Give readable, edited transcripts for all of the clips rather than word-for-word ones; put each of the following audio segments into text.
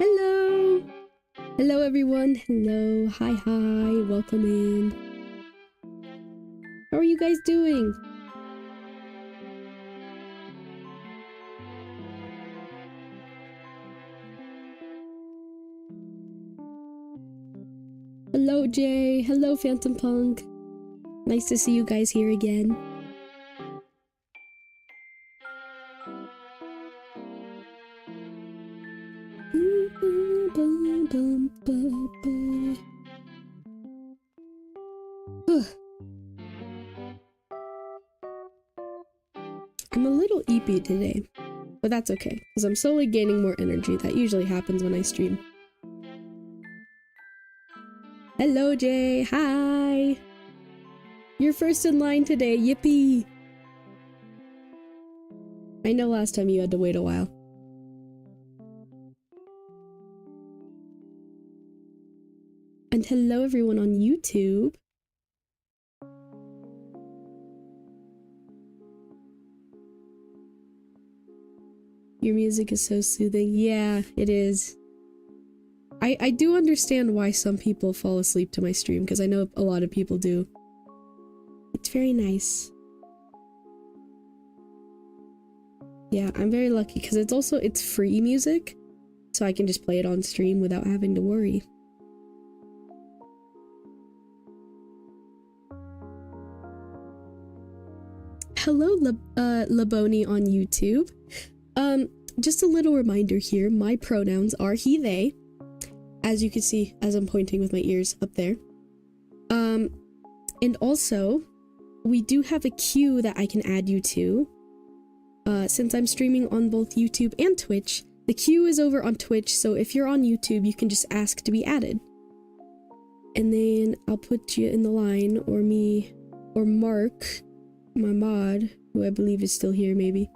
Hello! Hello everyone, hello, hi, welcome in. How are you guys doing? Hello Jay, hello Phantom Punk. Nice to see you guys here again. I'm a little eepy today, but that's okay, because I'm slowly gaining more energy. That usually happens when I stream. Hello Jay, hi! You're first in line today, yippee! I know last time you had to wait a while. And hello everyone on YouTube. Your music is so soothing. Yeah, it is. I do understand why some people fall asleep to my stream, because I know a lot of people do. It's very nice. Yeah, I'm very lucky because it's free music, so I can just play it on stream without having to worry. Hello, Laboni on YouTube. Just a little reminder here, my pronouns are he, they, as you can see as I'm pointing with my ears up there. And also, we do have a queue that I can add you to. Since I'm streaming on both YouTube and Twitch, the queue is over on Twitch, so if you're on YouTube, you can just ask to be added. And then I'll put you in the line, or me, or Mark, my mod, who I believe is still here, maybe.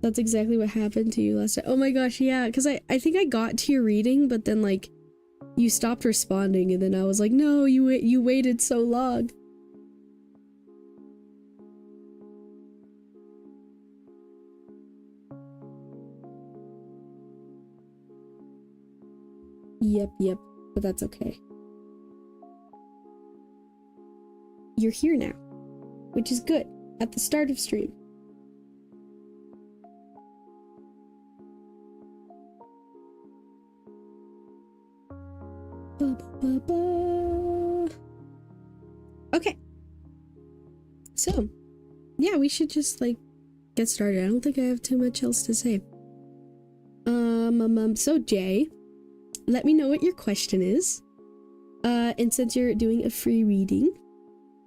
That's exactly what happened to you last time. Oh my gosh, yeah, because I think I got to your reading, but then, like, you stopped responding, and then I was like, no, you waited so long. Yep, but that's okay. You're here now, which is good, at the start of stream. Okay, so yeah, we should just like get started. I don't think I have too much else to say. So Jay, let me know what your question is. And since you're doing a free reading,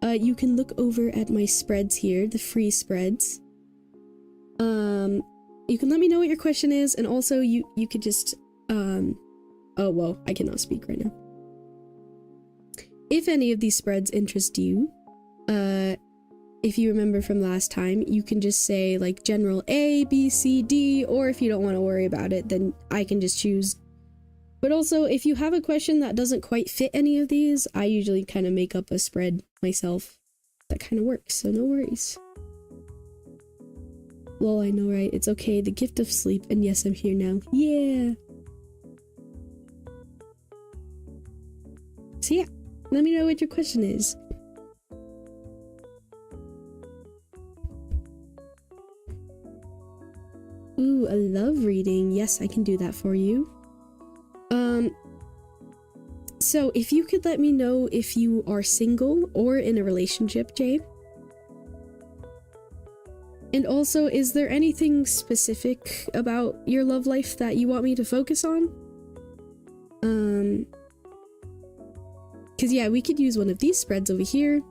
you can look over at my spreads here, the free spreads. You can let me know what your question is, and also you could just oh whoa, I cannot speak right now. If any of these spreads interest you, if you remember from last time, you can just say like general A, B, C, D, or if you don't want to worry about it, then I can just choose. But also, if you have a question that doesn't quite fit any of these, I usually kind of make up a spread myself. That kind of works, so no worries. Lol, I know, right? It's okay, the gift of sleep, and yes, I'm here now. Yeah! So yeah, let me know what your question is. Ooh, a love reading. Yes, I can do that for you. So if you could let me know if you are single or in a relationship, Jay. And also, is there anything specific about your love life that you want me to focus on? Because yeah, we could use one of these spreads over here.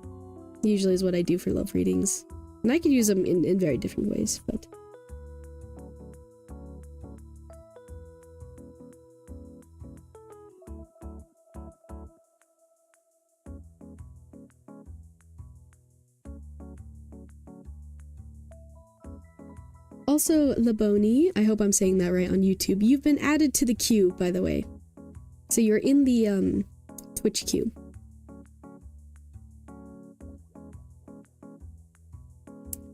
Usually is what I do for love readings. And I could use them in very different ways, but... Also, Laboni, I hope I'm saying that right on YouTube. You've been added to the queue, by the way. So you're in the Twitch queue.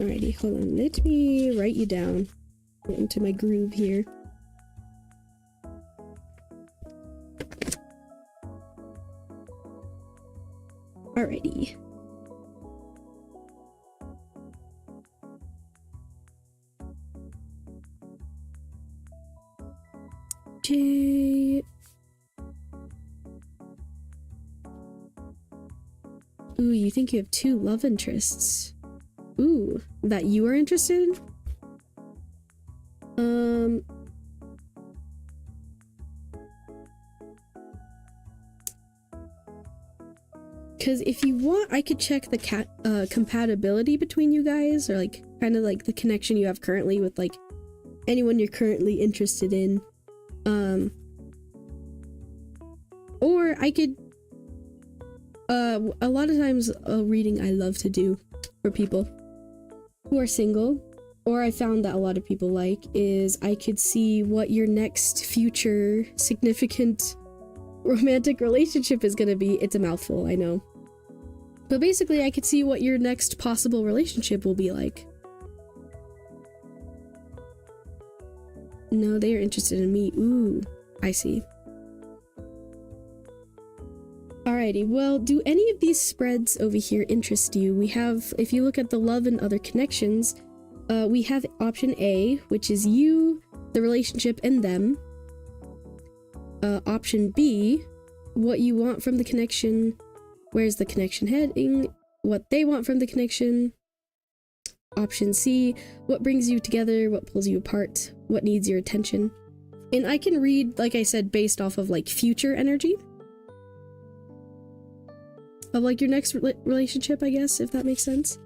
Alrighty, hold on. Let me write you down. Get into my groove here. Alrighty. J. Ooh, you think you have 2 love interests. Ooh, that you are interested in? Because if you want, I could check the compatibility between you guys, or like kind of like the connection you have currently with like anyone you're currently interested in. Or I could, a lot of times a reading I love to do for people who are single, or I found that a lot of people like, is I could see what your next future significant romantic relationship is gonna be. It's a mouthful, I know. But basically, I could see what your next possible relationship will be like. No, they are interested in me. Ooh, I see. Alrighty, well, do any of these spreads over here interest you? We have, if you look at the love and other connections, we have option A, which is you, the relationship, and them. Option B, what you want from the connection, where's the connection heading, what they want from the connection. Option C, what brings you together, what pulls you apart, what needs your attention. And I can read, like I said, based off of like future energy of like your next relationship, I guess, if that makes sense.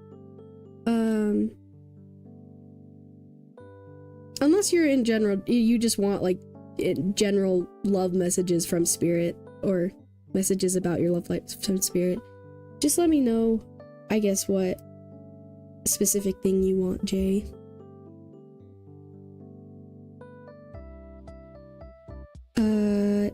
Unless you're in general, you just want like in general love messages from spirit, or messages about your love life from spirit, just let me know, I guess, what specific thing you want, Jay.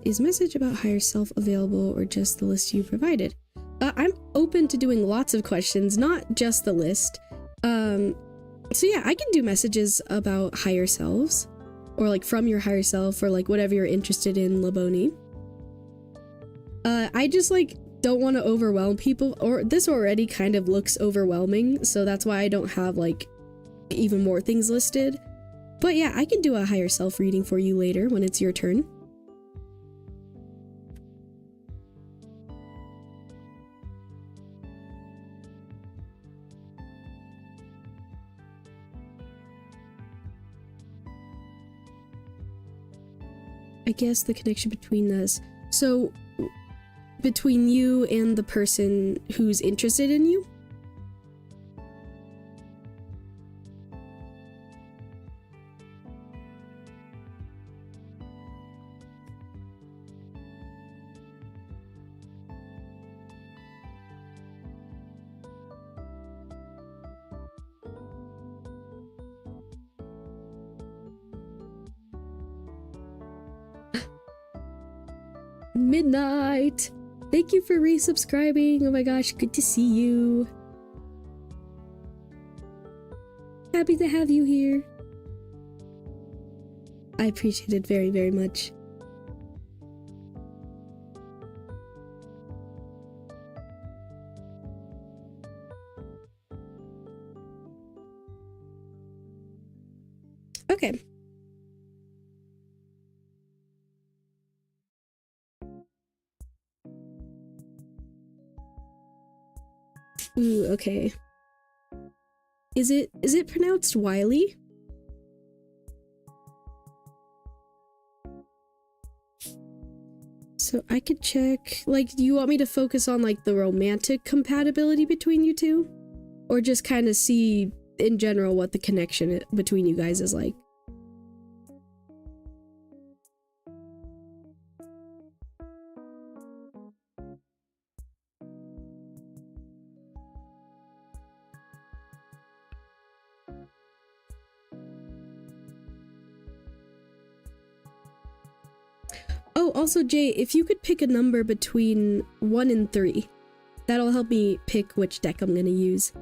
Is message about higher self available, or just the list you provided? I'm open to doing lots of questions, not just the list. So yeah, I can do messages about higher selves, or like from your higher self, or like whatever you're interested in, Laboni. I just like don't want to overwhelm people, or this already kind of looks overwhelming, so that's why I don't have like even more things listed. But yeah, I can do a higher self reading for you later when it's your turn. I guess the connection between us. So, between you and the person who's interested in you? Midnight! Thank you for resubscribing. Oh my gosh, good to see you. Happy to have you here. I appreciate it very, very much. Okay. Ooh, okay. Is it pronounced Wiley? So I could check, like, do you want me to focus on like the romantic compatibility between you two? Or just kind of see in general what the connection between you guys is like? Oh, also, Jay, if you could pick a number between 1 and 3, that'll help me pick which deck I'm gonna use.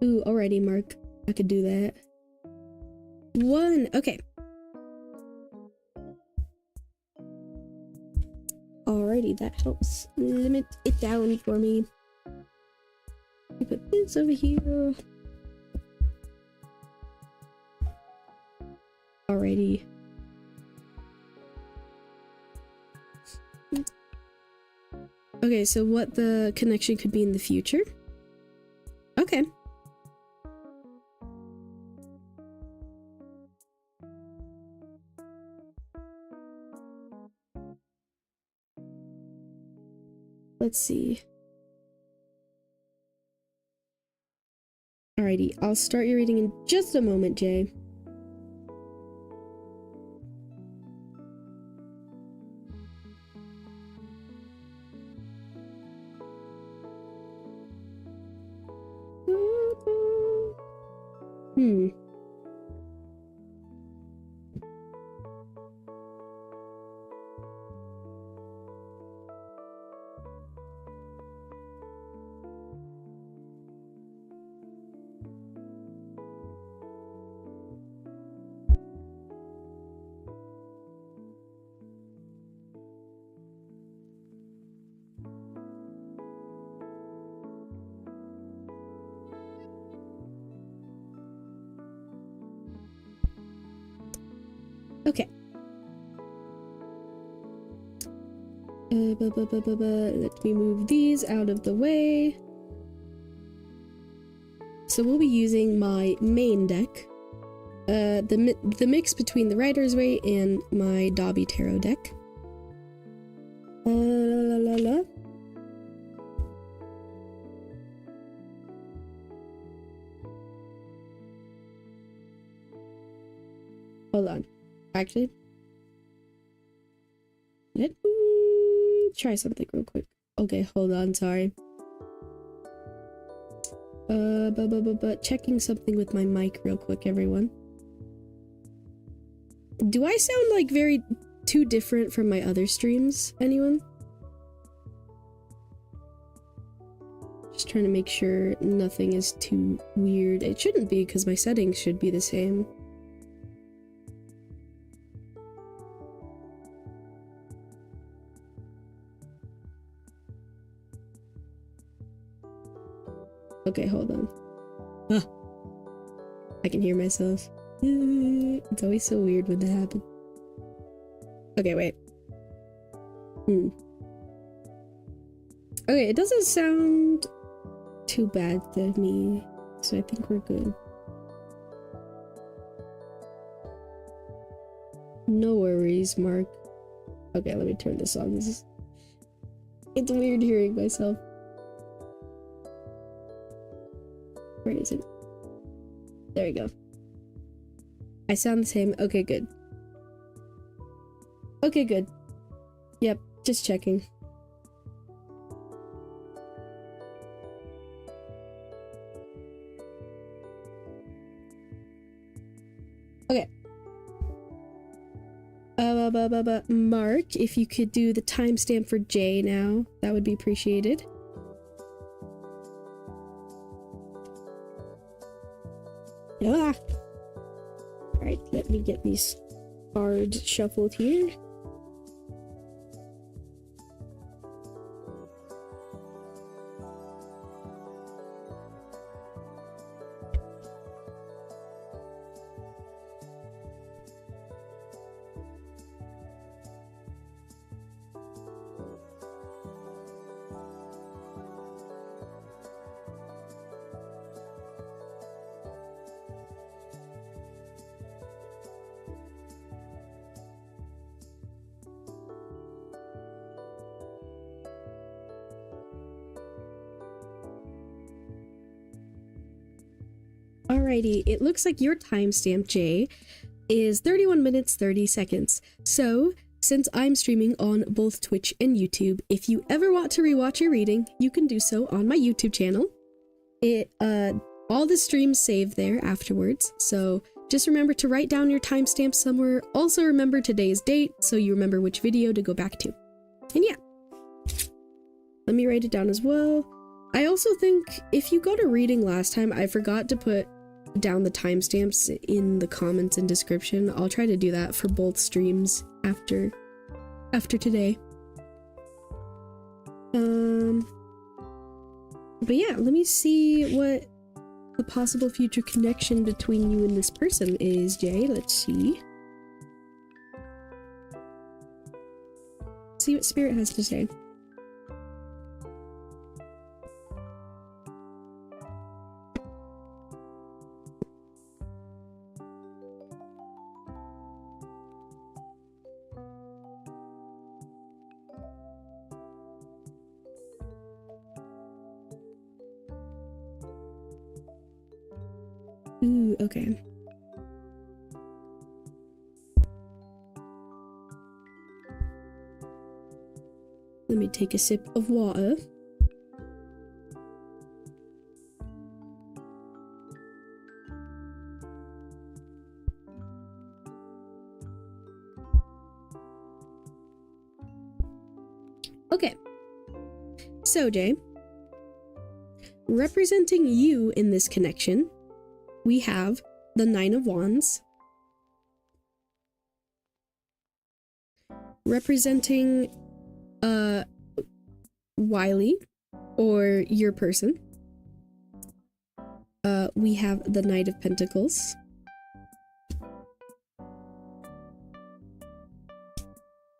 Ooh, alrighty, Mark. I could do that. One. Okay. Alrighty, that helps limit it down for me. I put this over here. Alrighty. Okay, so what the connection could be in the future? Okay. Let's see. Alrighty, I'll start your reading in just a moment, Jay. Okay. Let me move these out of the way. So we'll be using my main deck. The mix between the Rider's Way and my Dobby Tarot deck. Hold on. Actually, let me try something real quick. Okay, hold on, sorry. Checking something with my mic real quick, everyone. Do I sound like very too different from my other streams, anyone? Just trying to make sure nothing is too weird. It shouldn't be, because my settings should be the same. Okay, hold on. Ah, I can hear myself. It's always so weird when that happens. Okay, wait. Okay, it doesn't sound too bad to me, so I think we're good. No worries, Mark. Okay, let me turn this on. It's weird hearing myself. Where is it? There we go. I sound the same. Okay, good. Okay, good. Yep, just checking. Okay. Mark, if you could do the timestamp for Jay now, that would be appreciated. Ah. Alright, let me get these cards shuffled here. Alrighty, it looks like your timestamp, Jay, is 31 minutes 30 seconds. So since I'm streaming on both Twitch and YouTube, if you ever want to rewatch your reading, you can do so on my YouTube channel. All the streams save there afterwards, so just remember to write down your timestamp somewhere. Also remember today's date so you remember which video to go back to. And yeah, let me write it down as well. I also think if you got a reading last time, I forgot to put down the timestamps in the comments and description. I'll try to do that for both streams after today. But yeah, let me see what the possible future connection between you and this person is, Jay. Let's see. See what Spirit has to say. Ooh, okay. Let me take a sip of water. Okay. So, Jay, representing you in this connection, we have the Nine of Wands. Representing Wiley, or your person, we have the Knight of Pentacles.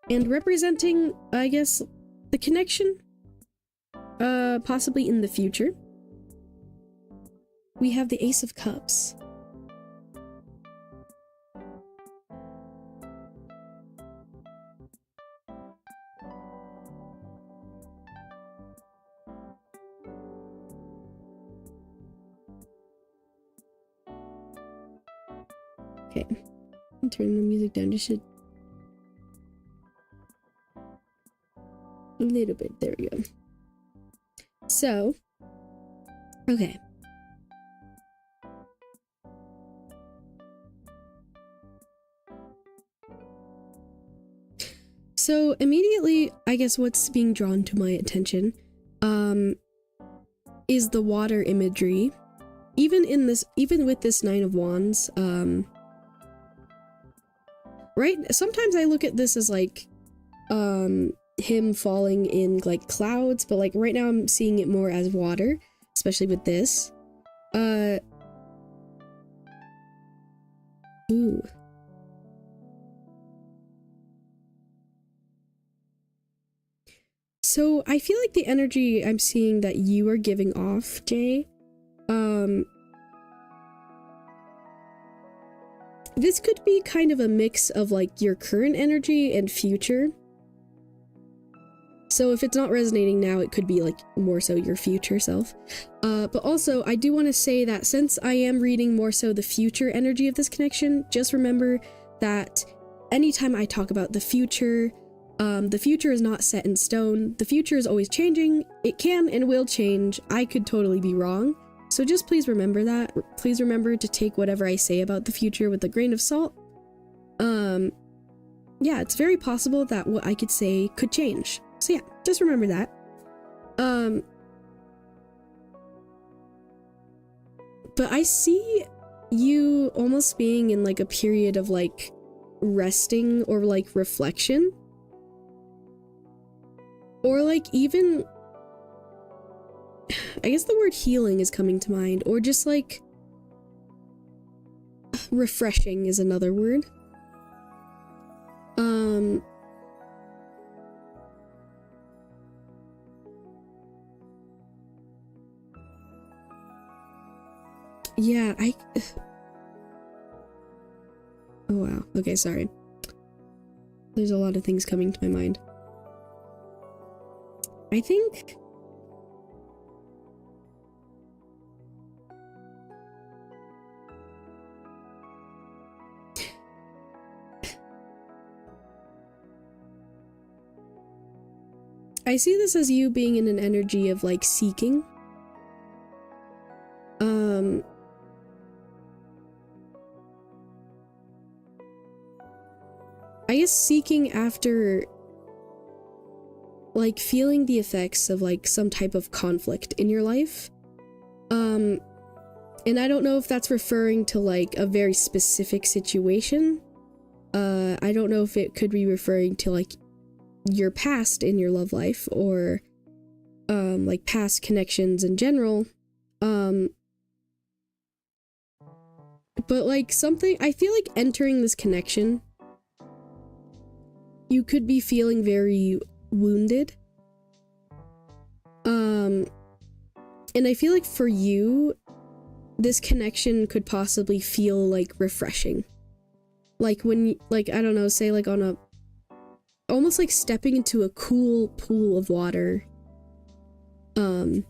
And representing, I guess, the connection, possibly in the future, we have the Ace of Cups. Okay, I'm turning the music down just a little bit. There we go. So, okay. So immediately, I guess what's being drawn to my attention is the water imagery. Even with this Nine of Wands, right? Sometimes I look at this as like him falling in like clouds, but like right now I'm seeing it more as water, especially with this. Ooh. So I feel like the energy I'm seeing that you are giving off, Jay, this could be kind of a mix of like your current energy and future. So if it's not resonating now, it could be like more so your future self. But also I do want to say that since I am reading more so the future energy of this connection, just remember that anytime I talk about the future is not set in stone. The future is always changing. It can and will change. I could totally be wrong. So just please remember that. Please remember to take whatever I say about the future with a grain of salt. Yeah, it's very possible that what I could say could change. So yeah, just remember that. But I see you almost being in like a period of like resting or like reflection. Or like even, I guess the word healing is coming to mind, or just like refreshing is another word. Yeah, oh wow, okay, sorry. There's a lot of things coming to my mind. I think I see this as you being in an energy of like seeking. I guess seeking after like feeling the effects of like some type of conflict in your life. And I don't know if that's referring to like a very specific situation. I don't know if it could be referring to like your past in your love life or like past connections in general. But like something, I feel like entering this connection, you could be feeling very wounded. And I feel like for you, this connection could possibly feel like refreshing. Like when, like, I don't know, say like on a, almost like stepping into a cool pool of water. And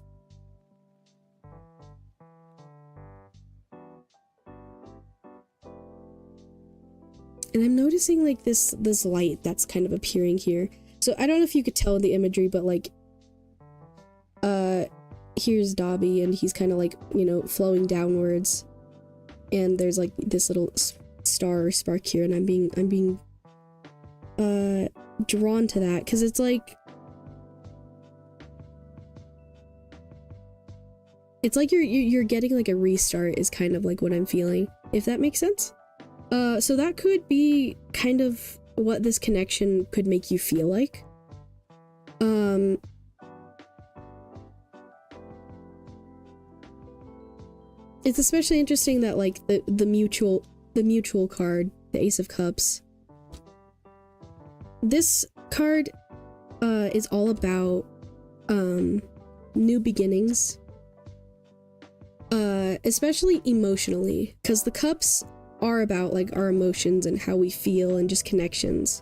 I'm noticing like this light that's kind of appearing here. So I don't know if you could tell the imagery, but like, here's Dobby and he's kind of like, you know, flowing downwards. And there's like this little star or spark here, and I'm being drawn to that because it's like you're getting like a restart is kind of like what I'm feeling, if that makes sense. So that could be kind of what this connection could make you feel like. It's especially interesting that like the mutual card, the Ace of Cups. This card is all about new beginnings. Especially emotionally, because the cups are about like our emotions and how we feel and just connections.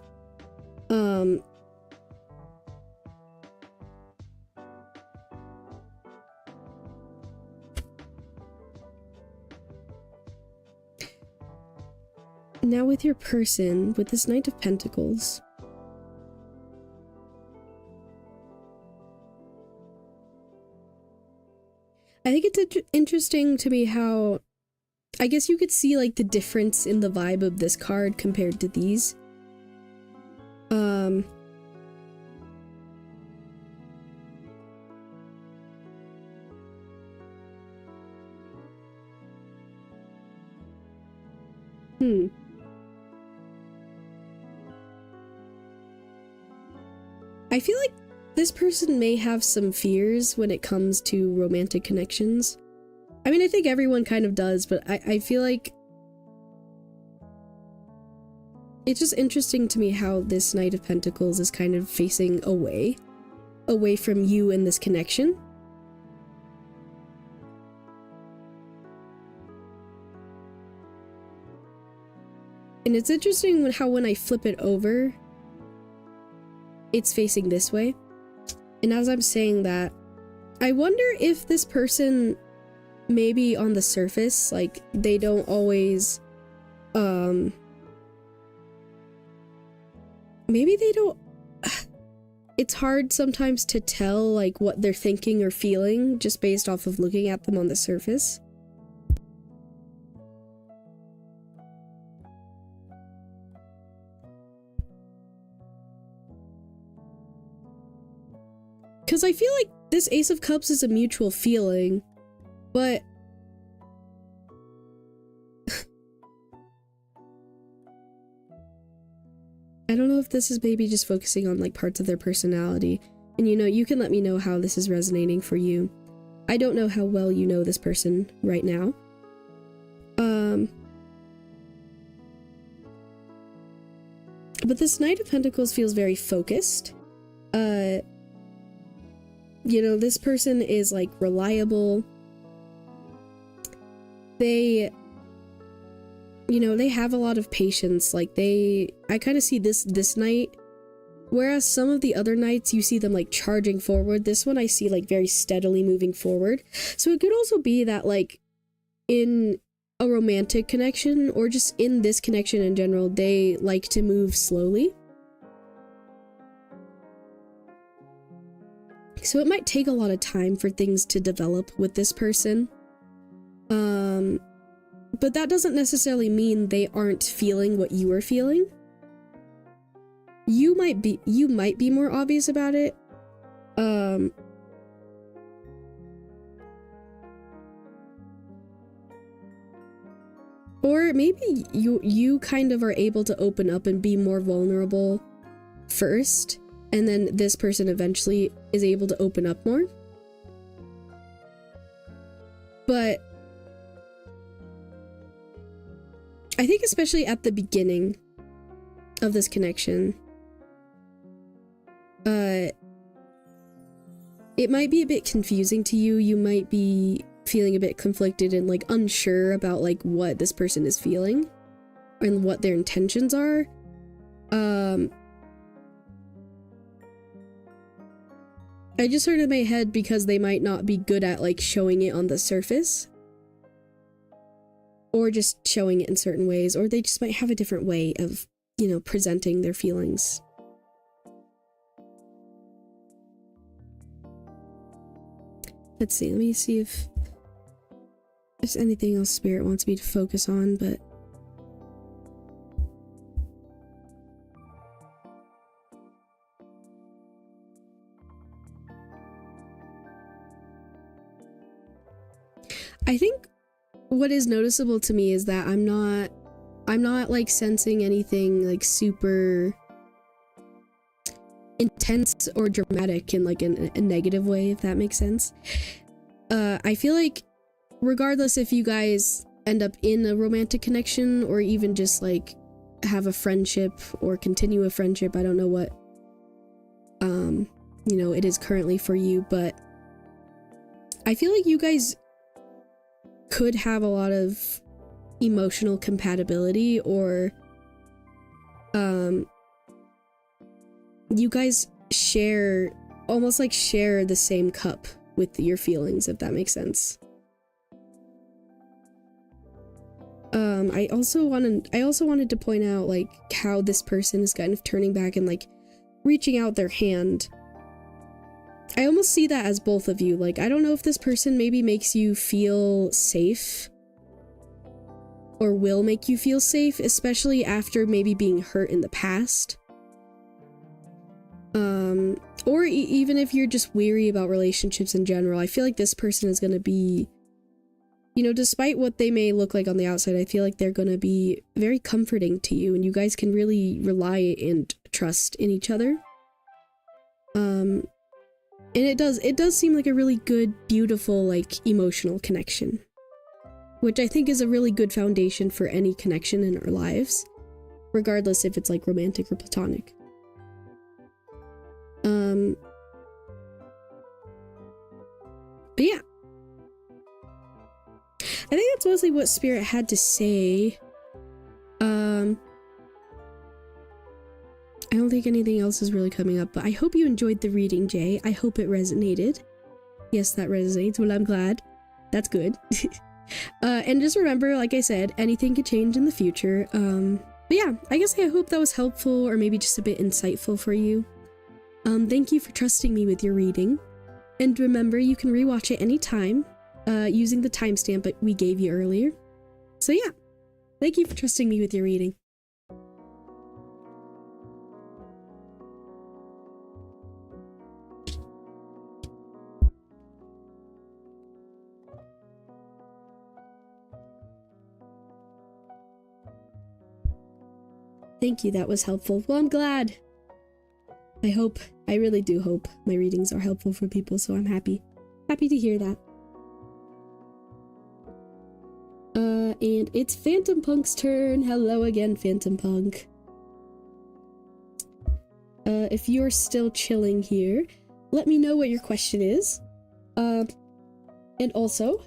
Now with your person, with this Knight of Pentacles, I think it's interesting to me how, I guess you could see like the difference in the vibe of this card compared to these. I feel like this person may have some fears when it comes to romantic connections. I mean, I think everyone kind of does, but I feel like it's just interesting to me how this Knight of Pentacles is kind of facing away from you in this connection. And it's interesting how when I flip it over, it's facing this way. And as I'm saying that, I wonder if this person, maybe on the surface, like, they don't always, maybe they don't, it's hard sometimes to tell, like, what they're thinking or feeling just based off of looking at them on the surface. Because I feel like this Ace of Cups is a mutual feeling, but I don't know if this is maybe just focusing on like parts of their personality. And you know, you can let me know how this is resonating for you. I don't know how well you know this person right now. But this Knight of Pentacles feels very focused. You know, this person is like reliable. They, you know, they have a lot of patience. Like I kind of see this knight, whereas some of the other knights, you see them like charging forward. This one I see like very steadily moving forward. So it could also be that like in a romantic connection or just in this connection in general, they like to move slowly. So it might take a lot of time for things to develop with this person. But that doesn't necessarily mean they aren't feeling what you are feeling. You might be more obvious about it. Or maybe you kind of are able to open up and be more vulnerable first, and then this person eventually is able to open up more. But I think especially at the beginning of this connection, it might be a bit confusing to you. You might be feeling a bit conflicted and like unsure about like what this person is feeling and what their intentions are. I just heard in my head because they might not be good at like showing it on the surface, or just showing it in certain ways, or they just might have a different way of, you know, presenting their feelings. Let's see, let me see if there's anything else Spirit wants me to focus on, but I think what is noticeable to me is that I'm not like sensing anything like super intense or dramatic in like a negative way, if that makes sense. I feel like regardless if you guys end up in a romantic connection or even just like have a friendship or continue a friendship, I don't know what you know, it is currently for you, but I feel like you guys could have a lot of emotional compatibility, or you guys almost share the same cup with your feelings, if that makes sense. I also wanted to point out like how this person is kind of turning back and like reaching out their hand. I almost see that as both of you. Like, I don't know if this person maybe makes you feel safe or will make you feel safe, especially after maybe being hurt in the past. Or even if you're just weary about relationships in general, I feel like this person is going to be, you know, despite what they may look like on the outside, I feel like they're going to be very comforting to you, and you guys can really rely and trust in each other. And it does seem like a really good, beautiful, like, emotional connection, which I think is a really good foundation for any connection in our lives, regardless if it's like romantic or platonic. But yeah, I think that's mostly what Spirit had to say. I don't think anything else is really coming up, but I hope you enjoyed the reading, Jay. I hope it resonated. Yes, that resonates. Well, I'm glad. That's good. And just remember, like I said, anything could change in the future. But yeah, I guess I hope that was helpful, or maybe just a bit insightful for you. Thank you for trusting me with your reading. And remember, you can rewatch it anytime, using the timestamp that we gave you earlier. So yeah, thank you for trusting me with your reading. Thank you, that was helpful. Well, I'm glad. I really do hope my readings are helpful for people, so I'm happy to hear that. And it's Phantom Punk's turn. Hello again, Phantom Punk. If you're still chilling here, let me know what your question is. And also,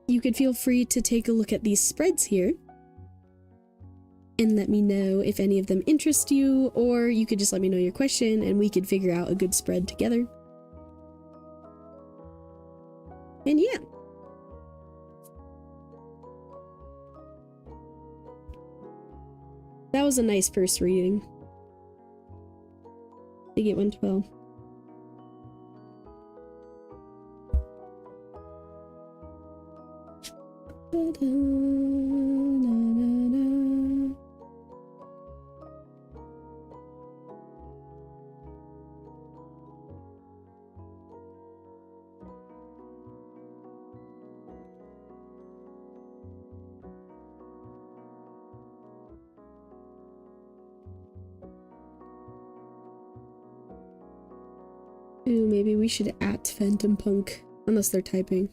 you could feel free to take a look at these spreads here and let me know if any of them interest you, or you could just let me know your question and we could figure out a good spread together. And yeah. That was a nice first reading. I think it went well. Ooh, maybe we should at Phantom Punk, unless they're typing.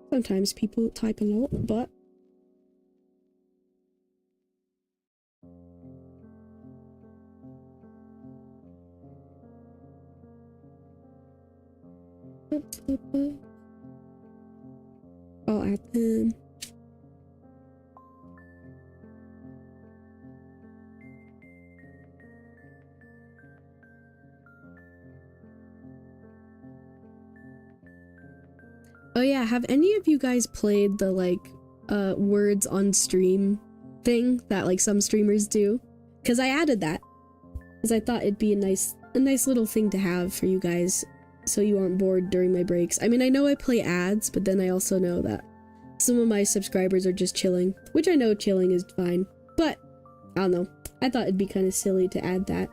Sometimes people type a lot, but... I'll add them. Oh yeah, have any of you guys played the like words on stream thing that like some streamers do? Cause I added that. Cause I thought it'd be a nice little thing to have for you guys so you aren't bored during my breaks. I mean, I know I play ads, but then I also know that some of my subscribers are just chilling, which I know chilling is fine, but I don't know. I thought it'd be kind of silly to add that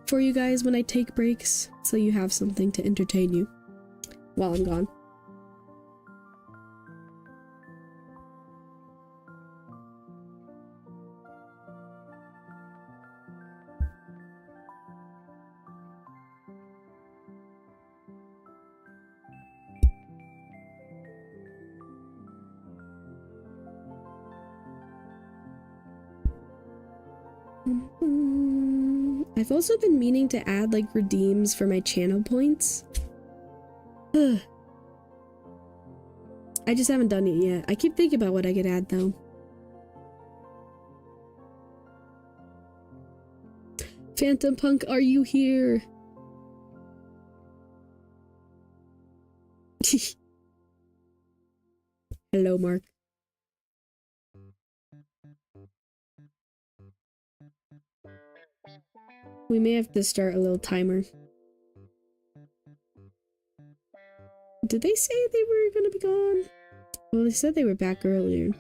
for you guys when I take breaks, so you have something to entertain you while I'm gone. I've also been meaning to add like redeems for my channel points. Ugh. I just haven't done it yet. I keep thinking about what I could add though. Phantom Punk, are you here? Hello, Mark. We may have to start a little timer. Did they say they were gonna be gone? Well, they said they were back earlier.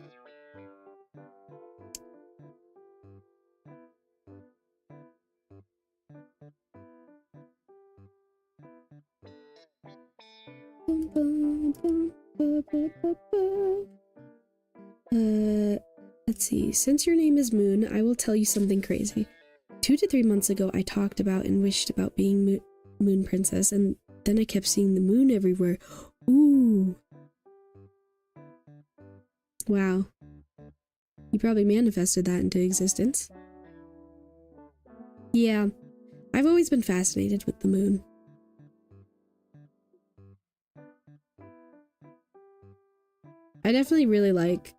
Let's see. Since your name is Moon, I will tell you something crazy. 2 to 3 months ago, I talked about and wished about being Moon Princess, and then I kept seeing the moon everywhere. Ooh. Wow. You probably manifested that into existence. Yeah. I've always been fascinated with the moon. I definitely really like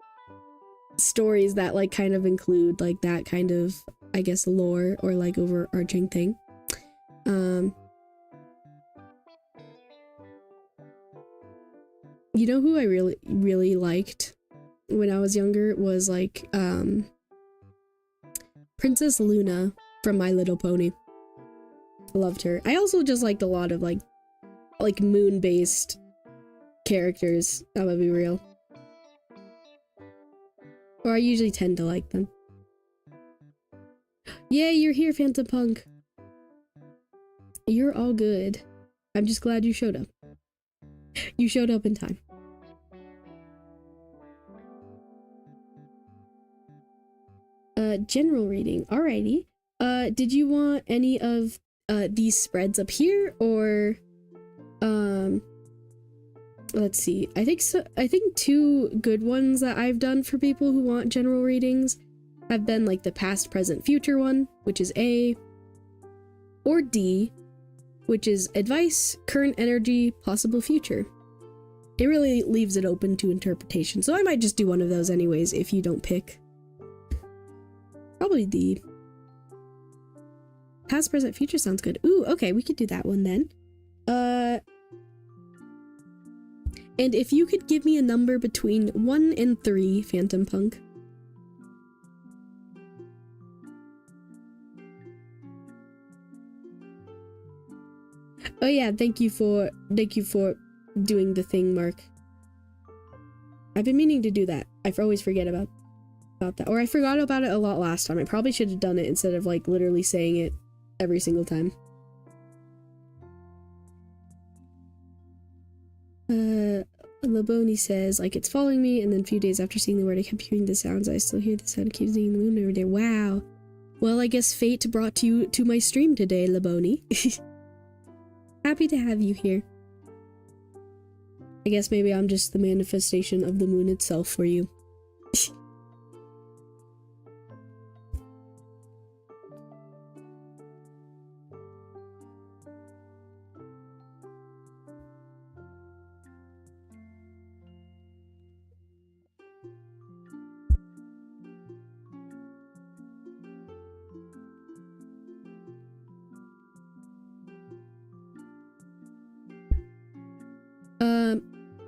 stories that like kind of include like that kind of, I guess, lore or like overarching thing. You know who I really liked when I was younger was like Princess Luna from My Little Pony. I loved her. I also just liked a lot of like moon based characters. That would be real. Or I usually tend to like them. Yay, you're here, Phantom Punk. You're all good. I'm just glad you showed up. You showed up in time. General reading. Alrighty. Did you want any of these spreads up here, or let's see. I think 2 good ones that I've done for people who want general readings have been like the past, present, future one, which is A, or D, which is advice, current energy, possible future. It really leaves it open to interpretation, so I might just do one of those anyways if you don't pick. Probably D. Past, present, future sounds good. Ooh, okay, we could do that one then. And if you could give me a number between 1 and 3, Phantom Punk. Oh yeah, thank you for doing the thing, Mark. I've been meaning to do that. I always forget about that. Or I forgot about it a lot last time. I probably should have done it instead of like literally saying it every single time. Laboni says, like, it's following me, and then a few days after seeing the word, I kept hearing the sounds. I still hear the sound, I keep seeing the moon every day. Wow. Well, I guess fate brought you to my stream today, Laboni. Happy to have you here. I guess maybe I'm just the manifestation of the moon itself for you.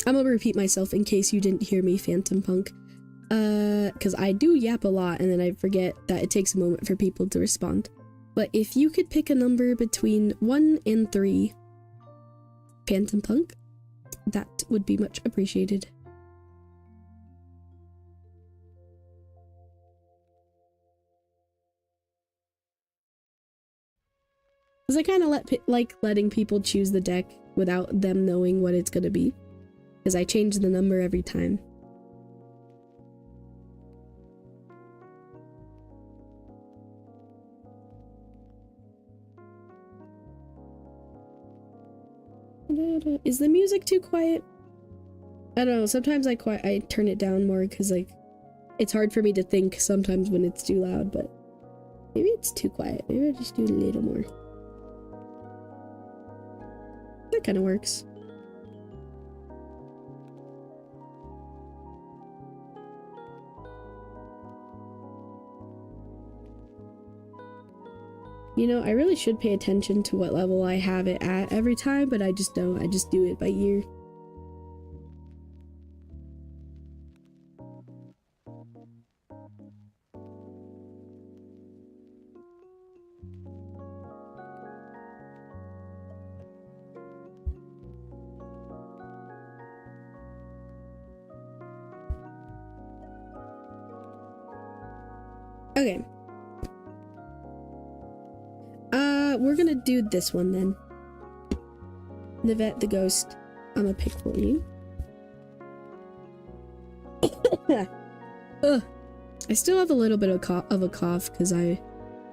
I'm gonna repeat myself in case you didn't hear me, Phantom Punk. Because I do yap a lot and then I forget that it takes a moment for people to respond. But if you could pick a number between 1 and 3, Phantom Punk, that would be much appreciated. Because I kind of like letting people choose the deck without them knowing what it's gonna be. Because I change the number every time. Is the music too quiet? I don't know, sometimes I turn it down more because like it's hard for me to think sometimes when it's too loud, but maybe it's too quiet. Maybe I just do a little more. That kind of works. You know, I really should pay attention to what level I have it at every time, but I just don't. I just do it by ear. Okay. We're gonna do this one then. Nivette the Ghost. I'm gonna pick for you. Ugh. I still have a little bit of a cough because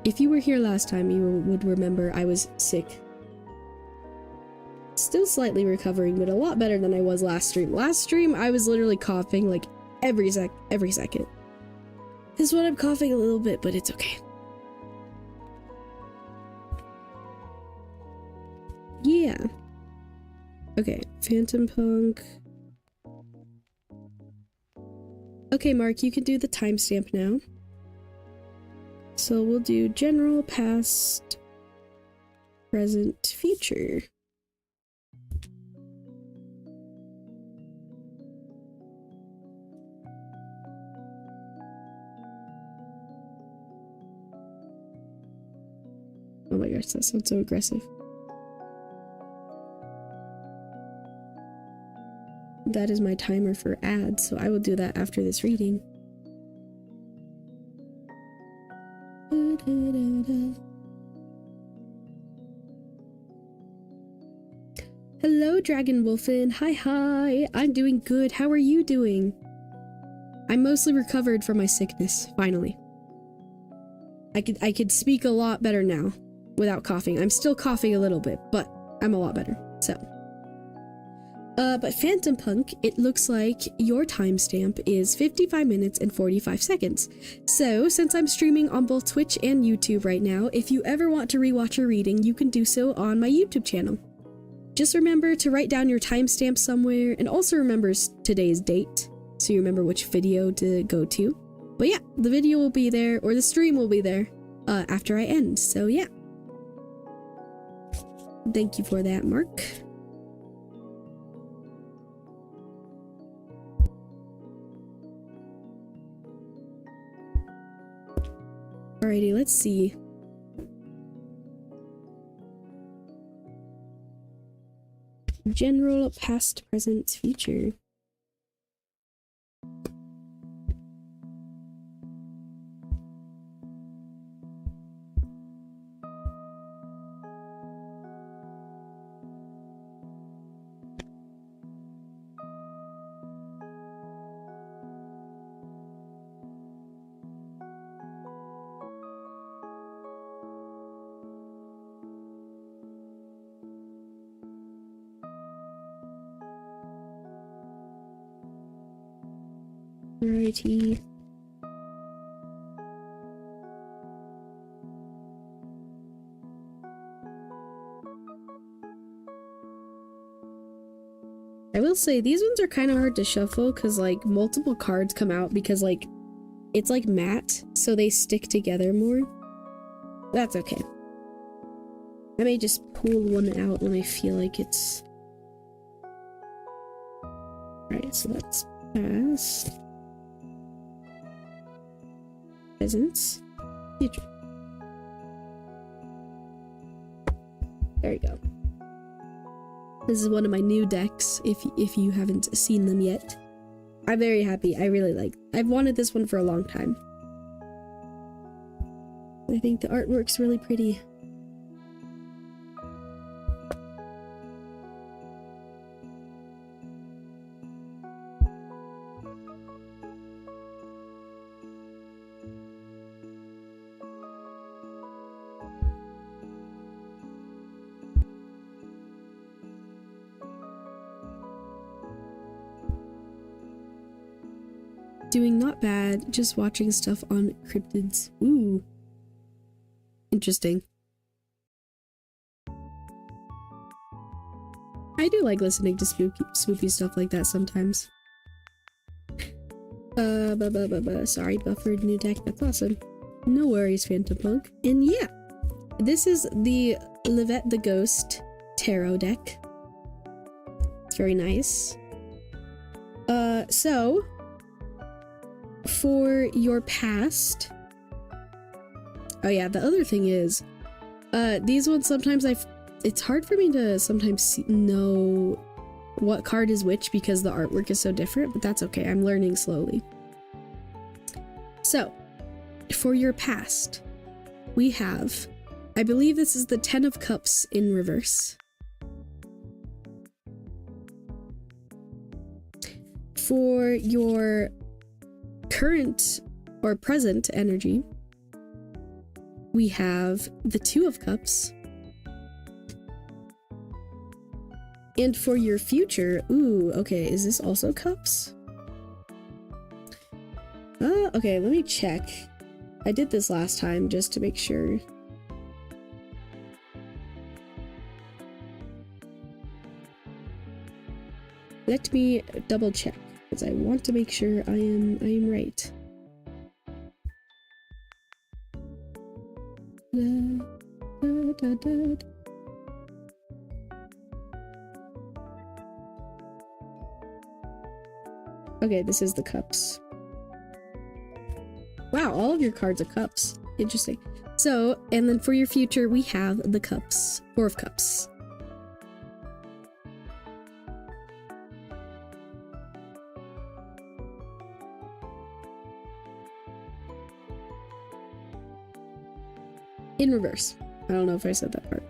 if you were here last time, you would remember I was sick. Still slightly recovering, but a lot better than I was last stream. Last stream, I was literally coughing like every second. This one I'm coughing a little bit, but it's okay. Yeah. Okay, Phantom Punk. Okay, Mark, you can do the timestamp now. So we'll do general, past, present, future. Oh my gosh, that sounds so aggressive. That is my timer for ads, so I will do that after this reading. Hello, Dragon Wolfen. Hi. I'm doing good. How are you doing? I'm mostly recovered from my sickness, finally. I could speak a lot better now without coughing. I'm still coughing a little bit, but I'm a lot better, so. But Phantom Punk, it looks like your timestamp is 55 minutes and 45 seconds. So, since I'm streaming on both Twitch and YouTube right now, if you ever want to rewatch a reading, you can do so on my YouTube channel. Just remember to write down your timestamp somewhere, and also remember today's date, so you remember which video to go to. But yeah, the video will be there, or the stream will be there, after I end, so yeah. Thank you for that, Mark. Alrighty, let's see. General, past, present, future. Righty. I will say these ones are kind of hard to shuffle because like multiple cards come out because like it's like matte, so they stick together more. That's okay. I may just pull one out when I feel like it's... Alright, so that's past. Presents. Future. There you go. This is one of my new decks, if you haven't seen them yet. I'm very happy. I really like... I've wanted this one for a long time. I think the artwork's really pretty. Doing not bad, just watching stuff on cryptids. Ooh. Interesting. I do like listening to spooky stuff like that sometimes. Sorry, buffered new deck. That's awesome. No worries, Phantom Punk. And yeah, this is the Livette the Ghost tarot deck. It's very nice. So for your past... Oh yeah, the other thing is, these ones sometimes it's hard for me to sometimes know what card is which because the artwork is so different, but that's okay, I'm learning slowly. So, for your past, we have, I believe this is the 10 of Cups in reverse. For your current or present energy, we have the 2 of Cups. And for your future, ooh, okay, is this also Cups? Okay, let me check. I did this last time just to make sure. Let me double check, because I want to make sure I am right. Okay, this is the Cups. Wow, all of your cards are Cups. Interesting. So, and then for your future, we have the Cups. 4 of Cups. In reverse. I don't know if I said that part.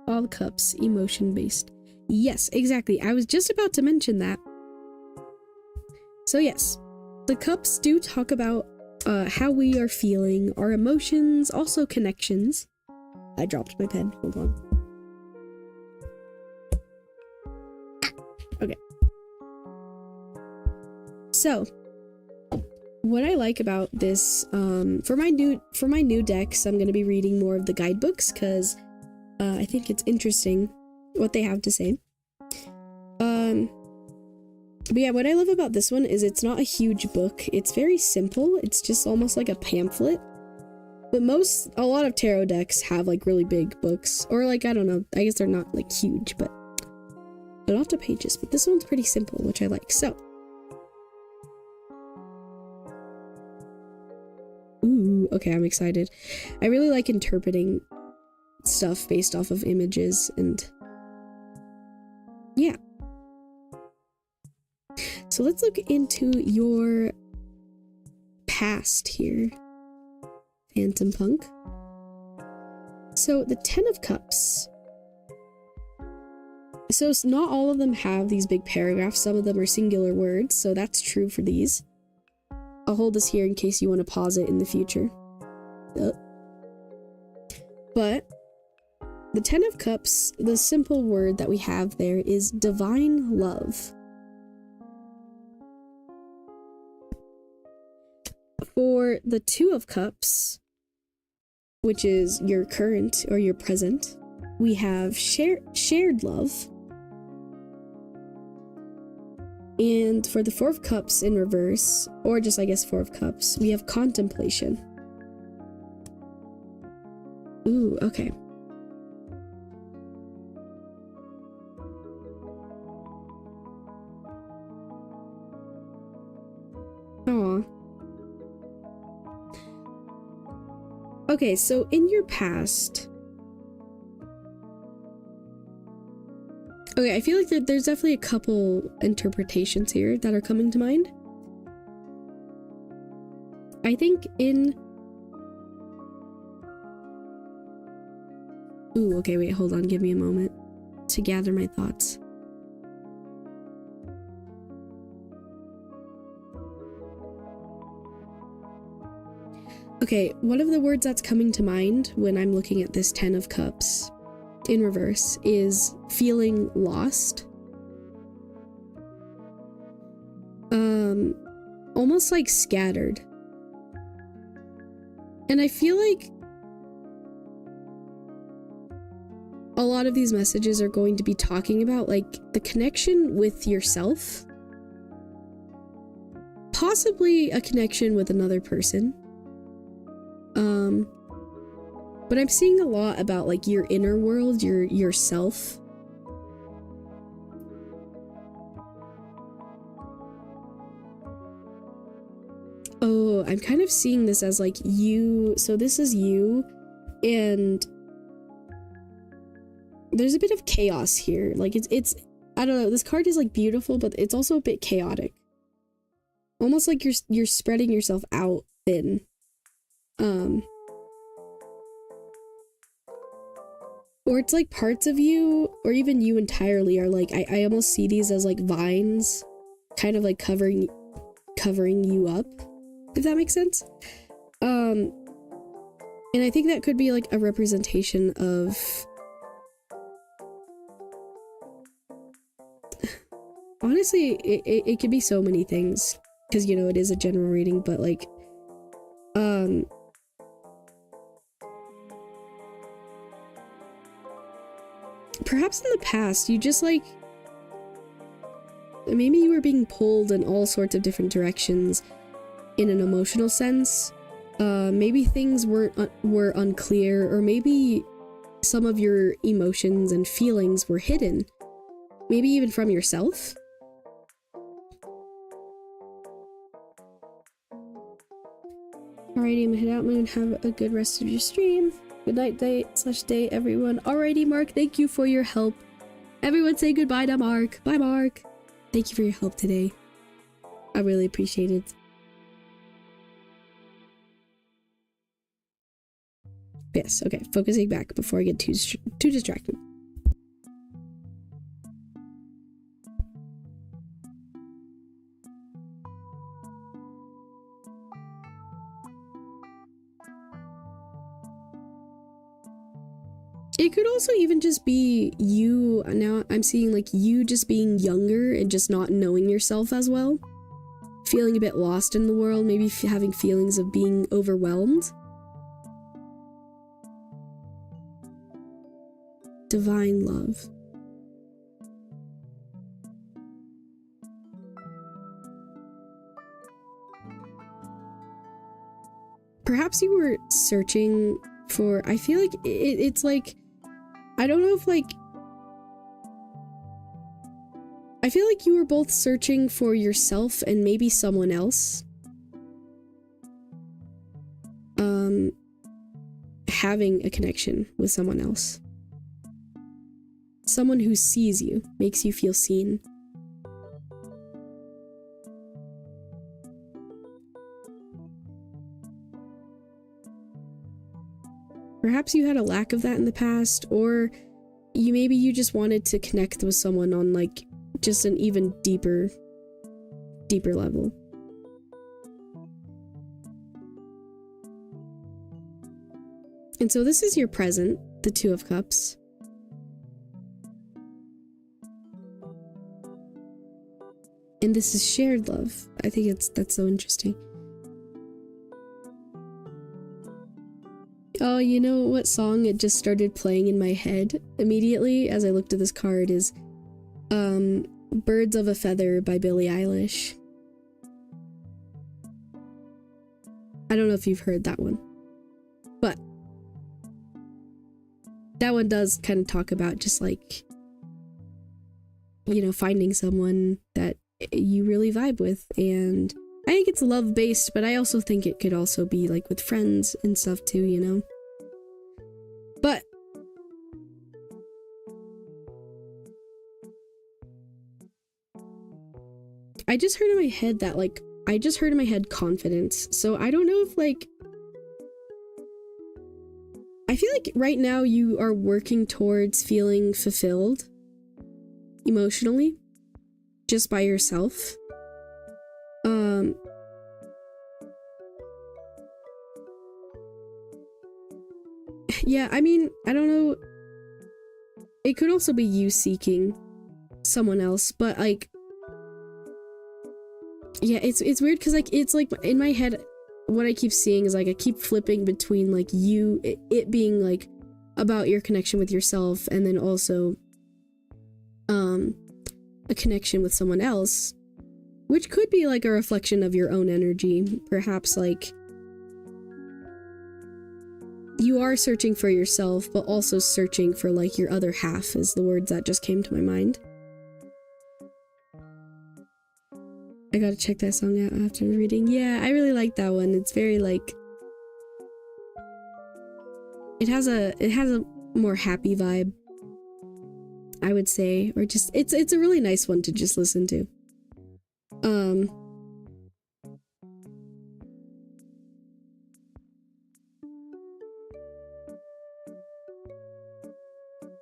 All Cups, emotion-based. Yes, exactly. I was just about to mention that. So yes, the Cups do talk about how we are feeling, our emotions, also connections. I dropped my pen. Hold on. Okay. So, what I like about this, for my new decks, I'm gonna be reading more of the guidebooks because I think it's interesting what they have to say. But yeah, what I love about this one is it's not a huge book. It's very simple. It's just almost like a pamphlet. But a lot of tarot decks have like really big books, or like, I don't know, I guess they're not like huge, but they're lots of pages. But this one's pretty simple, which I like. So, ooh, okay, I'm excited. I really like interpreting stuff based off of images, and yeah. So let's look into your past here, Phantom Punk. So the 10 of Cups. So not all of them have these big paragraphs. Some of them are singular words, so that's true for these. I'll hold this here in case you want to pause it in the future. But the Ten of Cups, the simple word that we have there is divine love. For the Two of Cups, which is your current or your present, we have shared love. And for the Four of Cups in reverse, or just I guess Four of Cups, we have contemplation. Ooh, okay. Aw. Okay, so in your past... Okay, I feel like there's definitely a couple interpretations here that are coming to mind. I think in... Ooh, okay, wait, hold on, give me a moment to gather my thoughts. Okay, one of the words that's coming to mind when I'm looking at this Ten of Cups in reverse is feeling lost. Almost like scattered. And I feel like a lot of these messages are going to be talking about like the connection with yourself. Possibly a connection with another person. But I'm seeing a lot about like your inner world, yourself. Oh, I'm kind of seeing this as like you, so this is you, and there's a bit of chaos here. Like it's I don't know, this card is like beautiful, but it's also a bit chaotic. Almost like you're spreading yourself out thin. Or it's like parts of you, or even you entirely are like, I almost see these as like vines, kind of like covering you up, if that makes sense. And I think that could be like a representation of, honestly, it could be so many things, because, you know, it is a general reading, but like, perhaps in the past, you just like, maybe you were being pulled in all sorts of different directions in an emotional sense. Maybe things were unclear, or maybe some of your emotions and feelings were hidden. Maybe even from yourself. Alrighty, I'm gonna head out, Moon. Have a good rest of your stream. Good night, day/day, everyone. Alrighty, Mark, thank you for your help. Everyone say goodbye to Mark. Bye, Mark. Thank you for your help today. I really appreciate it. Yes, okay, focusing back before I get too distracted. It could also even just be you. Now I'm seeing like you just being younger and just not knowing yourself as well. Feeling a bit lost in the world, maybe having feelings of being overwhelmed. Divine love. Perhaps you were searching for, I feel like it's like, I don't know if like, I feel like you were both searching for yourself and maybe someone else. Having a connection with someone else. Someone who sees you, makes you feel seen. Perhaps you had a lack of that in the past, or maybe you just wanted to connect with someone on like just an even deeper level. And so this is your present, the Two of Cups. And this is shared love. I think that's so interesting. Oh, you know what song it just started playing in my head immediately as I looked at this card is Birds of a Feather by Billie Eilish. I don't know if you've heard that one, but that one does kind of talk about just like, you know, finding someone that you really vibe with. And I think it's love based, but I also think it could also be like with friends and stuff too, you know. But I just heard in my head that like confidence. So I don't know if like, I feel like right now you are working towards feeling fulfilled emotionally just by yourself. Yeah, I mean, I don't know. It could also be you seeking someone else, but like, yeah, it's weird because like it's like in my head what I keep seeing is like I keep flipping between like you it being like about your connection with yourself and then also a connection with someone else, which could be like a reflection of your own energy. Perhaps like you are searching for yourself but also searching for like your other half is the words that just came to my mind. I gotta check that song out after reading. Yeah, I really like that one. It's very like it has a more happy vibe, I would say, or just it's a really nice one to just listen to.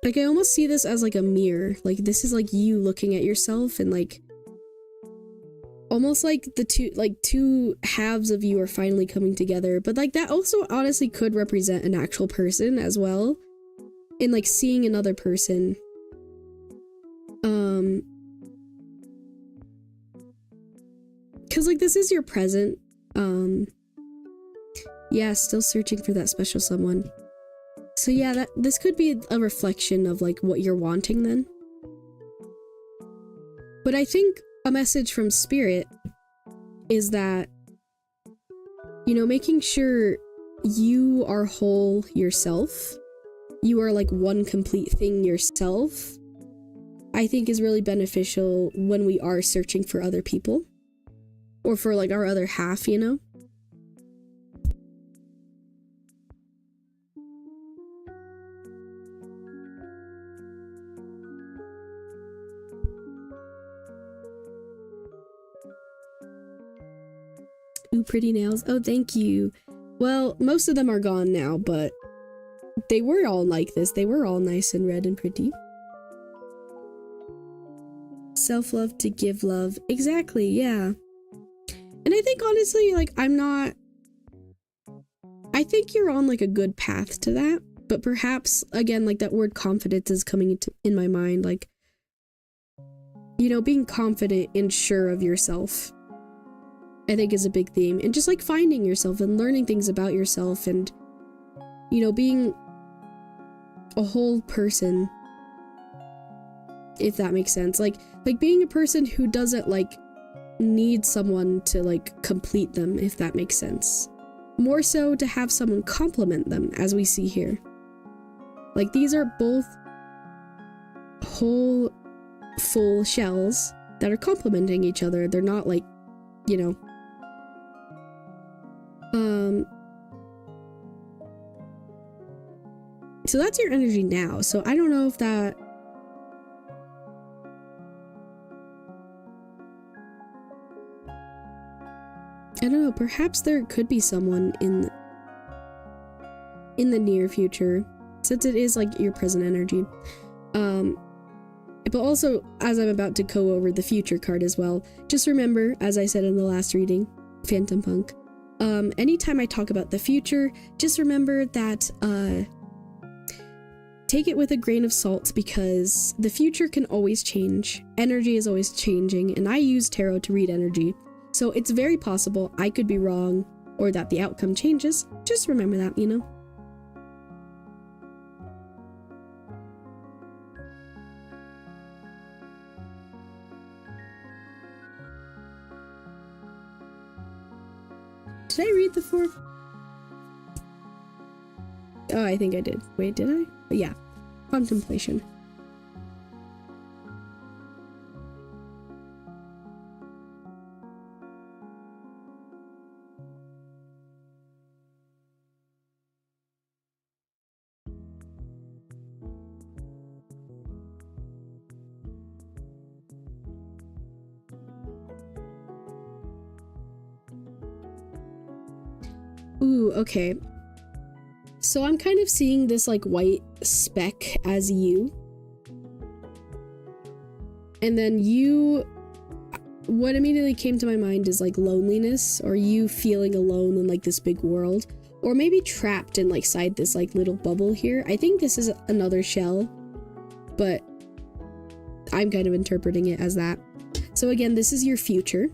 Like I almost see this as like a mirror. Like this is like you looking at yourself and like almost like the two halves of you are finally coming together. But like that also honestly could represent an actual person as well. In like seeing another person. Cause like this is your present. Yeah, still searching for that special someone. So yeah, this could be a reflection of like what you're wanting then. But I think a message from Spirit is that, you know, making sure you are whole yourself, you are like one complete thing yourself, I think is really beneficial when we are searching for other people or for like our other half, you know? Ooh, pretty nails. Oh, thank you. Well, most of them are gone now, but they were all like this. They were all nice and red and pretty. Self-love to give love. Exactly, yeah. And I think honestly, like, I think you're on like a good path to that, but perhaps, again, like that word confidence is coming in my mind, like, you know, being confident and sure of yourself, I think is a big theme. And just like finding yourself and learning things about yourself and, you know, being a whole person, if that makes sense. Like being a person who doesn't like need someone to like complete them, if that makes sense. More so to have someone complement them, as we see here. Like these are both whole, full shells that are complementing each other. They're not like, you know, so that's your energy now. So I don't know if that, I don't know, perhaps there could be someone in the near future, since it is like your present energy. But also, as I'm about to go over the future card as well, just remember, as I said in the last reading, Phantom Punk, anytime I talk about the future, just remember that take it with a grain of salt because the future can always change. Energy is always changing, and I use tarot to read energy. So it's very possible I could be wrong or that the outcome changes. Just remember that, you know? Did I read the fourth? Oh, I think I did. Wait, did I? Yeah. Contemplation. Ooh, okay. So I'm kind of seeing this like white speck as you. And then you, what immediately came to my mind is like loneliness, or you feeling alone in like this big world, or maybe trapped in like side this like little bubble here. I think this is another shell, but I'm kind of interpreting it as that. So again, this is your future.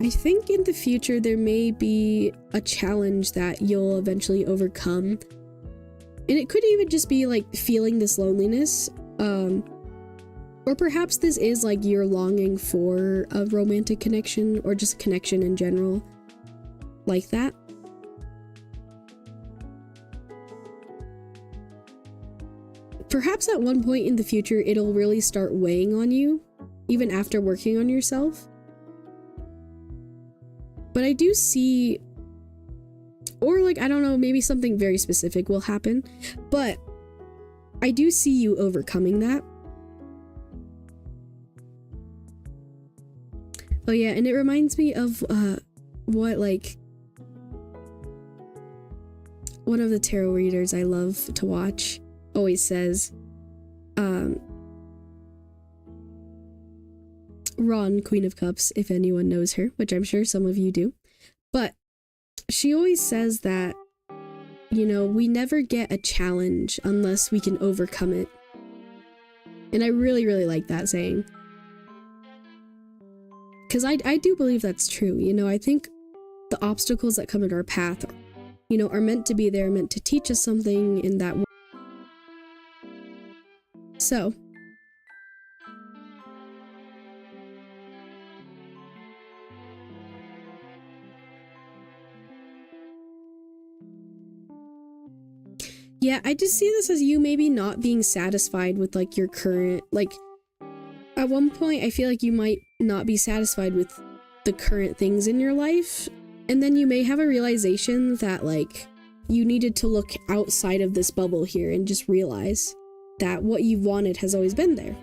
I think in the future there may be a challenge that you'll eventually overcome. And it could even just be like feeling this loneliness. Or perhaps this is like you're longing for a romantic connection or just a connection in general. Like that. Perhaps at one point in the future it'll really start weighing on you, even after working on yourself. But I do see, or like, I don't know, maybe something very specific will happen, but I do see you overcoming that. Oh yeah, and it reminds me of what like one of the tarot readers I love to watch always says, Ron, Queen of Cups, if anyone knows her, which I'm sure some of you do. But she always says that, you know, we never get a challenge unless we can overcome it. And I really, really like that saying. Because I do believe that's true. You know, I think the obstacles that come in our path, you know, are meant to be there, meant to teach us something in that way. So yeah, I just see this as you maybe not being satisfied with like your current, like at one point I feel like you might not be satisfied with the current things in your life, and then you may have a realization that like you needed to look outside of this bubble here and just realize that what you've wanted has always been there.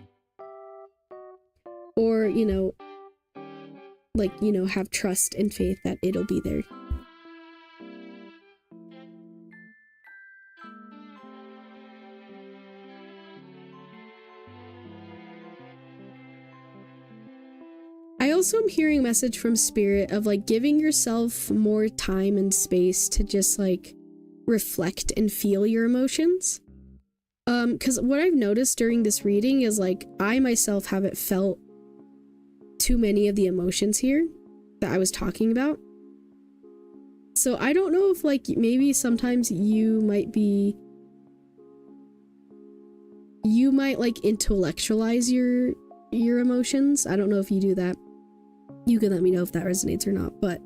Or, you know, like, you know, have trust and faith that it'll be there. I also am hearing a message from Spirit of like giving yourself more time and space to just like reflect and feel your emotions. Because what I've noticed during this reading is like I myself haven't felt too many of the emotions here that I was talking about. So I don't know if like maybe sometimes you might like intellectualize your emotions. I don't know if you do that. You can let me know if that resonates or not, but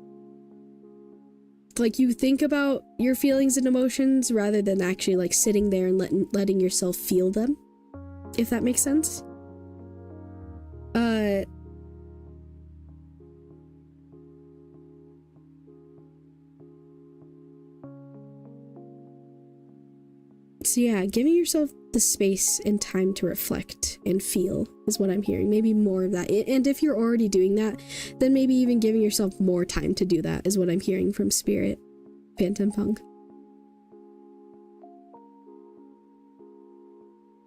like you think about your feelings and emotions rather than actually like sitting there and letting yourself feel them, if that makes sense. So yeah, giving yourself the space and time to reflect and feel is what I'm hearing. Maybe more of that. And if you're already doing that, then maybe even giving yourself more time to do that is what I'm hearing from Spirit. Phantom Punk.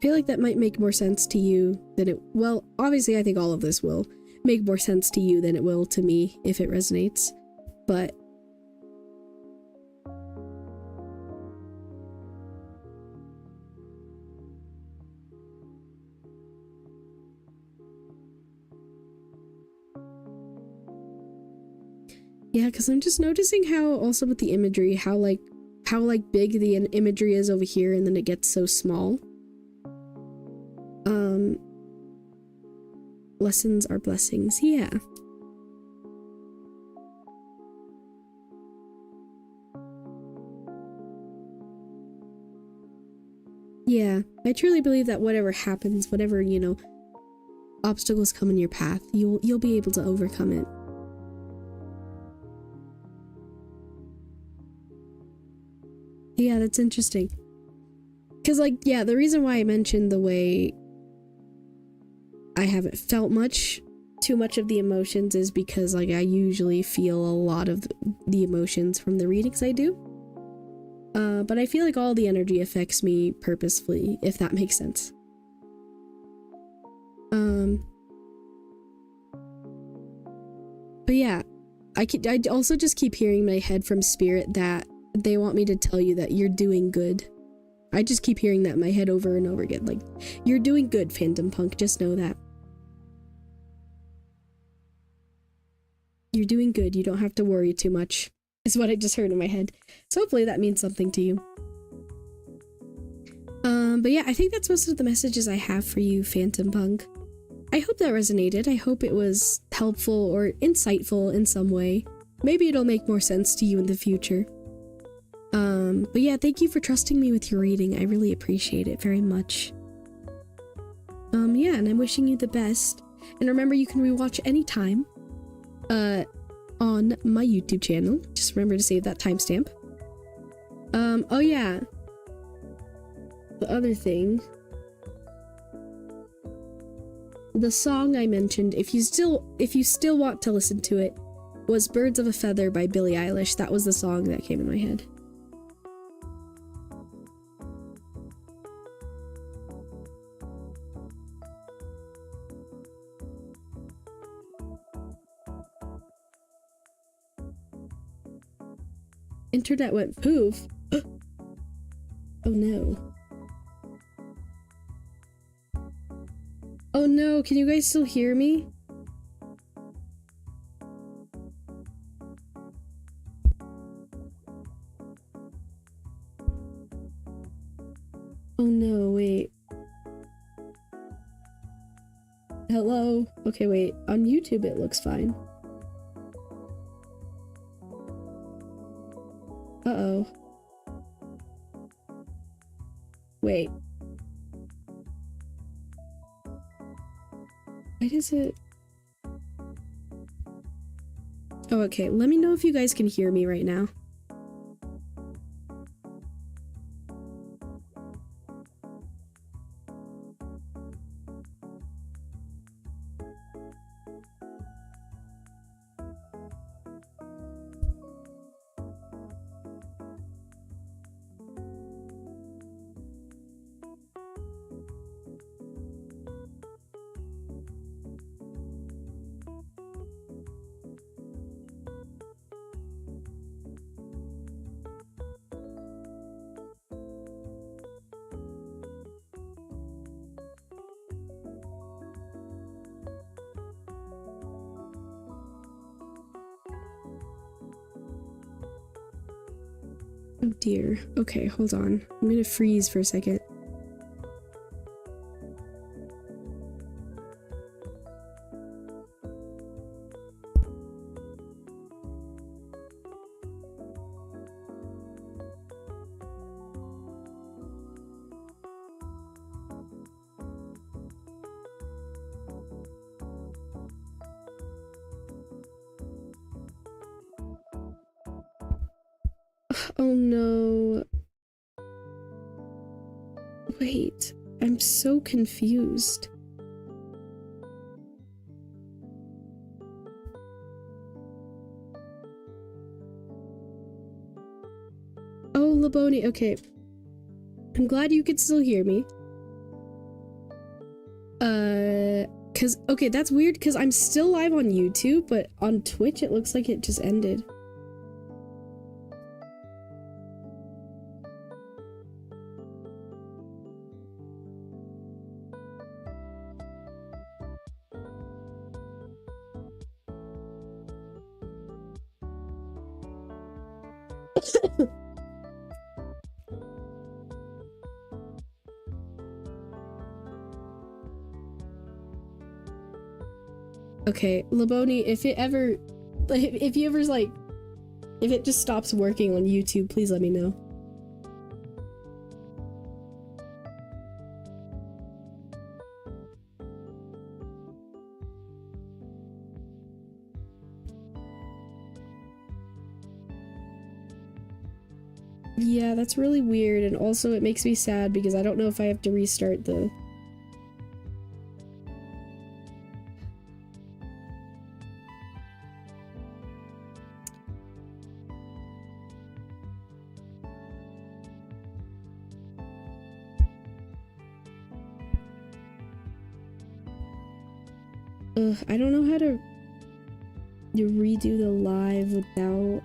feel like that might make more sense to you than it... Well, obviously I think all of this will make more sense to you than it will to me if it resonates. But... yeah, because I'm just noticing how also with the imagery, how big the imagery is over here and then it gets so small. Lessons are blessings, yeah. Yeah, I truly believe that whatever happens, whatever, you know, obstacles come in your path, you'll be able to overcome it. Yeah, that's interesting. Because, like, yeah, the reason why I mentioned the way I haven't felt too much of the emotions is because, like, I usually feel a lot of the emotions from the readings I do. But I feel like all the energy affects me purposefully, if that makes sense. But yeah, I also just keep hearing in my head from spirit that they want me to tell you that you're doing good. I just keep hearing that in my head over and over again. Like, you're doing good, Phantom Punk. Just know that. You're doing good. You don't have to worry too much, is what I just heard in my head. So hopefully that means something to you. But yeah, I think that's most of the messages I have for you, Phantom Punk. I hope that resonated. I hope it was helpful or insightful in some way. Maybe it'll make more sense to you in the future. But yeah, thank you for trusting me with your reading. I really appreciate it very much. Yeah, and I'm wishing you the best. And remember, you can rewatch anytime, on my YouTube channel. Just remember to save that timestamp. Oh yeah. The other thing. The song I mentioned, if you still want to listen to it, was Birds of a Feather by Billie Eilish. That was the song that came in my head. Internet went poof. Oh no. Oh no, can you guys still hear me? Oh no, wait. Hello? Okay, wait. On YouTube it looks fine. Uh-oh. Wait. Why does it... Oh, okay. Let me know if you guys can hear me right now. Oh dear. Okay, hold on. I'm gonna freeze for a second. Oh no. Wait, I'm so confused. Oh, Laboni, okay. I'm glad you could still hear me. Cause, okay, that's weird because I'm still live on YouTube, but on Twitch it looks like it just ended. Okay, Laboni, if it ever, if you ever like, if it just stops working on YouTube, please let me know. Yeah, that's really weird, and also it makes me sad because I don't know if I have to restart the... I don't know how to redo the live without...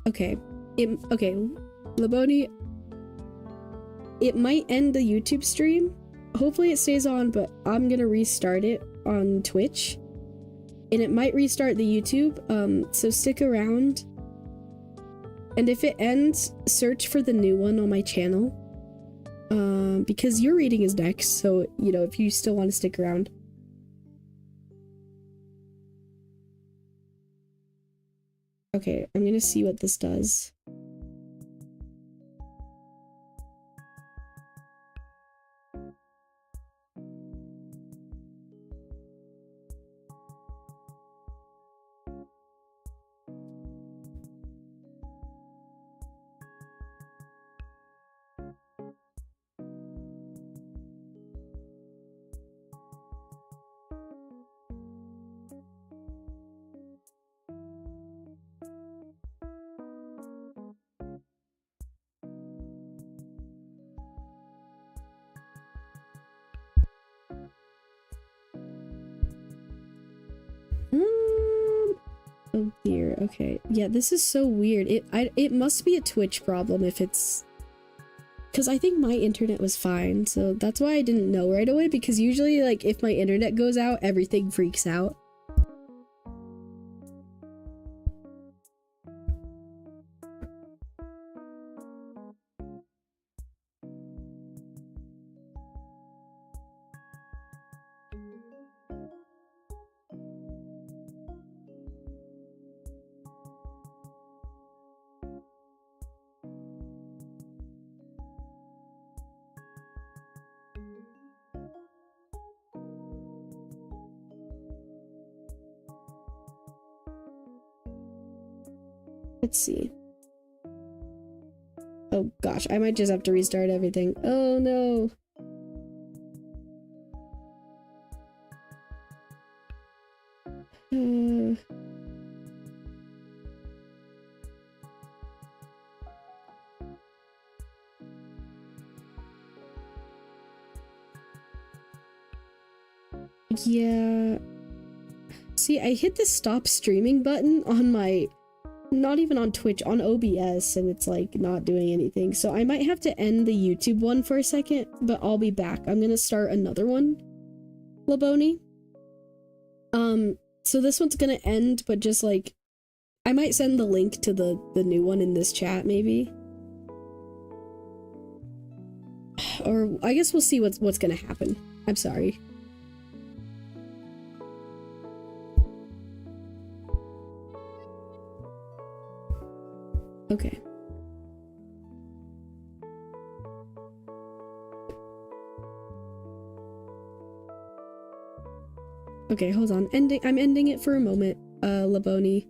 Okay, okay, Laboni, it might end the YouTube stream. Hopefully it stays on, but I'm gonna restart it on Twitch. And it might restart the YouTube, so stick around. And if it ends, search for the new one on my channel. Because your reading is next, so, you know, if you still want to stick around. Okay, I'm gonna see what this does. Oh dear, okay. Yeah, this is so weird. It must be a Twitch problem if it's... Because I think my internet was fine, so that's why I didn't know right away, because usually, like, if my internet goes out, everything freaks out. Let's see. Oh gosh, I might just have to restart everything. Oh no. Yeah. See, I hit the stop streaming button on my... Not even on Twitch, on OBS, and it's like not doing anything. So I might have to end the YouTube one for a second, but I'll be back. I'm gonna start another one, Laboni. So this one's gonna end, but just like, I might send the link to the new one in this chat, maybe. Or I guess we'll see what's gonna happen. I'm sorry. Okay. Okay, hold on. I'm ending it for a moment, Laboni.